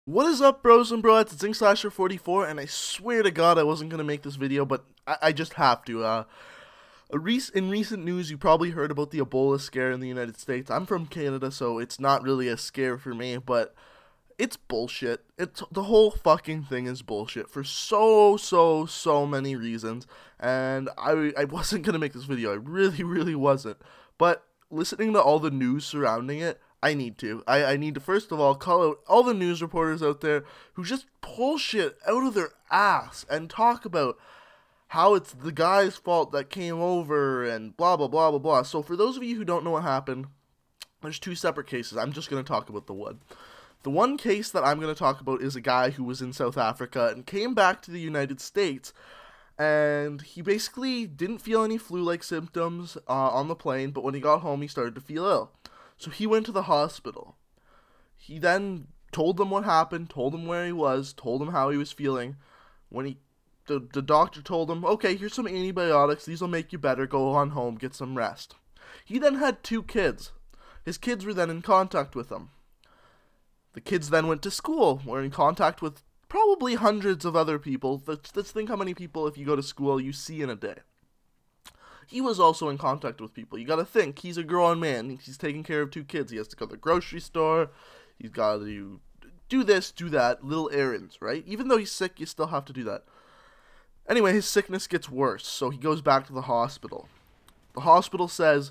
What is up, bros and broettes? It's ZinkSlasher44, and I swear to God I wasn't going to make this video, but I just have to. In recent news, you probably heard about the Ebola scare in the United States. I'm from Canada, so it's not really a scare for me, but it's bullshit. The whole fucking thing is bullshit for so many reasons, and I wasn't going to make this video. I really wasn't. But listening to all the news surrounding it, I need to. I need to, first of all, call out all the news reporters out there who just pull shit out of their ass and talk about how it's the guy's fault that came over and blah, blah, blah, blah, blah. So for those of you who don't know what happened, there's two separate cases. I'm just going to talk about the one. The one case that I'm going to talk about is a guy who was in South Africa and came back to the United States, and he basically didn't feel any flu-like symptoms on the plane, but when he got home, he started to feel ill. So he went to the hospital. He then told them what happened, told them where he was, told them how he was feeling. When the doctor told him, okay, here's some antibiotics, these will make you better, go on home, get some rest. He then had two kids. His kids were then in contact with him. The kids then went to school, were in contact with probably hundreds of other people. Let's think how many people, if you go to school, you see in a day. He was also in contact with people. You gotta think, he's a grown man. He's taking care of two kids. He has to go to the grocery store. He's got to do this, do that, little errands, right? Even though he's sick, you still have to do that. Anyway, his sickness gets worse, so he goes back to the hospital. The hospital says,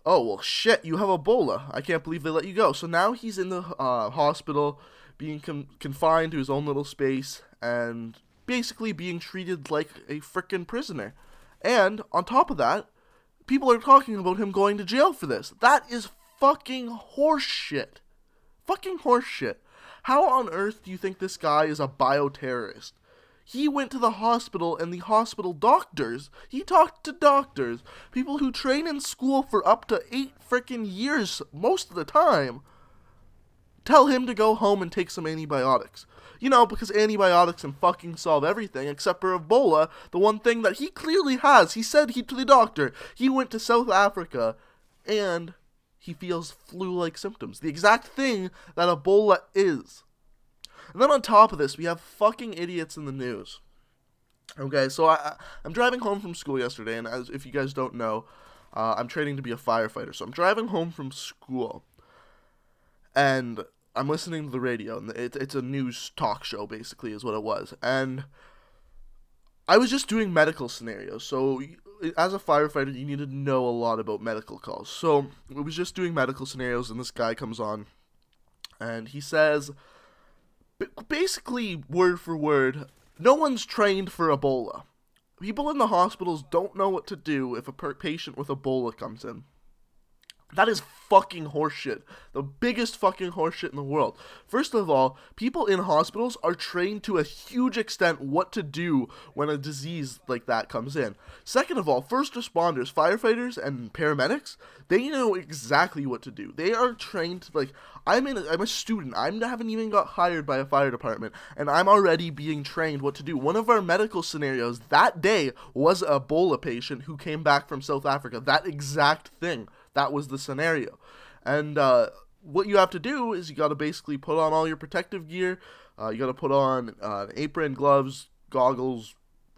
oh, well, shit, you have Ebola. I can't believe they let you go. So now he's in the hospital, being confined to his own little space, and basically being treated like a frickin' prisoner. And, on top of that, people are talking about him going to jail for this. That is fucking horseshit. Fucking horseshit. How on earth do you think this guy is a bioterrorist? He went to the hospital, and the hospital doctors, he talked to doctors, people who train in school for up to 8 frickin' years most of the time, tell him to go home and take some antibiotics. You know, because antibiotics can fucking solve everything except for Ebola, the one thing that he clearly has. He said to the doctor, he went to South Africa and he feels flu-like symptoms. The exact thing that Ebola is. And then on top of this, we have fucking idiots in the news. Okay, so I'm driving home from school yesterday, and if you guys don't know, I'm training to be a firefighter. So I'm driving home from school, and I'm listening to the radio, and it's a news talk show, basically, is what it was. And I was just doing medical scenarios. So as a firefighter, you need to know a lot about medical calls. So I was just doing medical scenarios, and this guy comes on, and he says, basically, word for word, no one's trained for Ebola. People in the hospitals don't know what to do if a patient with Ebola comes in. That is fucking horseshit. The biggest fucking horseshit in the world. First of all, people in hospitals are trained to a huge extent what to do when a disease like that comes in. Second of all, first responders, firefighters, and paramedics, they know exactly what to do. They are trained, like, I'm a student. I haven't even got hired by a fire department, and I'm already being trained what to do. One of our medical scenarios that day was an Ebola patient who came back from South Africa. That exact thing. That was the scenario. And what you have to do is you got to basically put on all your protective gear. You got to put on an apron, gloves, goggles,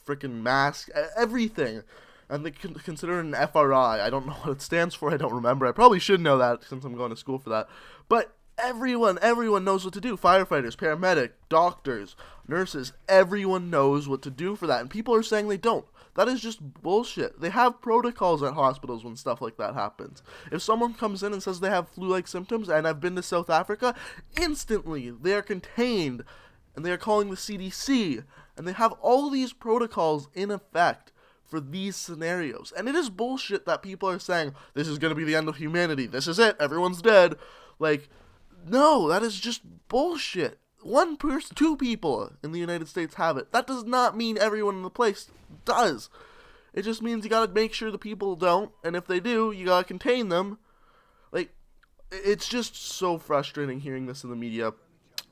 freaking mask, everything. And they consider it an FRI. I don't know what it stands for. I don't remember. I probably should know that since I'm going to school for that. But everyone knows what to do. Firefighters, paramedic, doctors, nurses, everyone knows what to do for that. And people are saying they don't. That is just bullshit. They have protocols at hospitals when stuff like that happens. If someone comes in and says they have flu-like symptoms, and I've been to South Africa, instantly they are contained, and they are calling the CDC, and they have all these protocols in effect for these scenarios. And it is bullshit that people are saying, this is going to be the end of humanity, this is it, everyone's dead. Like, no, that is just bullshit. One person, two people in the United States have it. That does not mean everyone in the place does. It just means you gotta make sure the people don't, and if they do, you gotta contain them. Like, it's just so frustrating hearing this in the media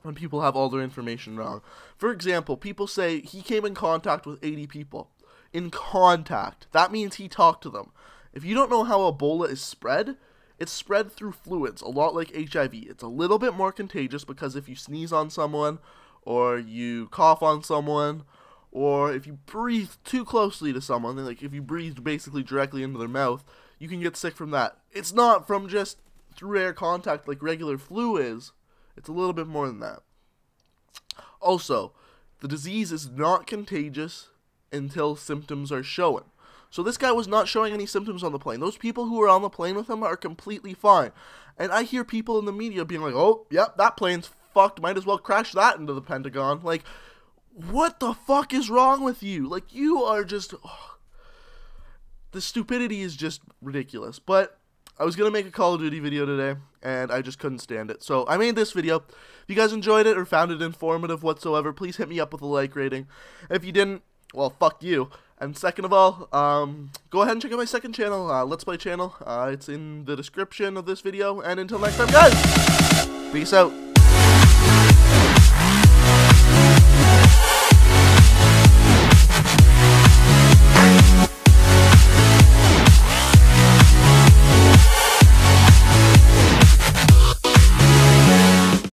when people have all their information wrong. For example, people say he came in contact with 80 people. In contact. That means he talked to them. If you don't know how Ebola is spread, it's spread through fluids, a lot like HIV. It's a little bit more contagious because if you sneeze on someone, or you cough on someone, or if you breathe too closely to someone, like if you breathe basically directly into their mouth, you can get sick from that. It's not from just through air contact like regular flu is. It's a little bit more than that. Also, the disease is not contagious until symptoms are shown. So this guy was not showing any symptoms on the plane. Those people who were on the plane with him are completely fine. And I hear people in the media being like, oh, yep, that plane's fucked. Might as well crash that into the Pentagon. Like, what the fuck is wrong with you? Like, you are just... Oh, the stupidity is just ridiculous. But I was going to make a Call of Duty video today, and I just couldn't stand it. So I made this video. If you guys enjoyed it or found it informative whatsoever, please hit me up with a like rating. If you didn't, well, fuck you. And second of all, go ahead and check out my second channel, Let's Play channel. It's in the description of this video. And until next time, guys, peace out.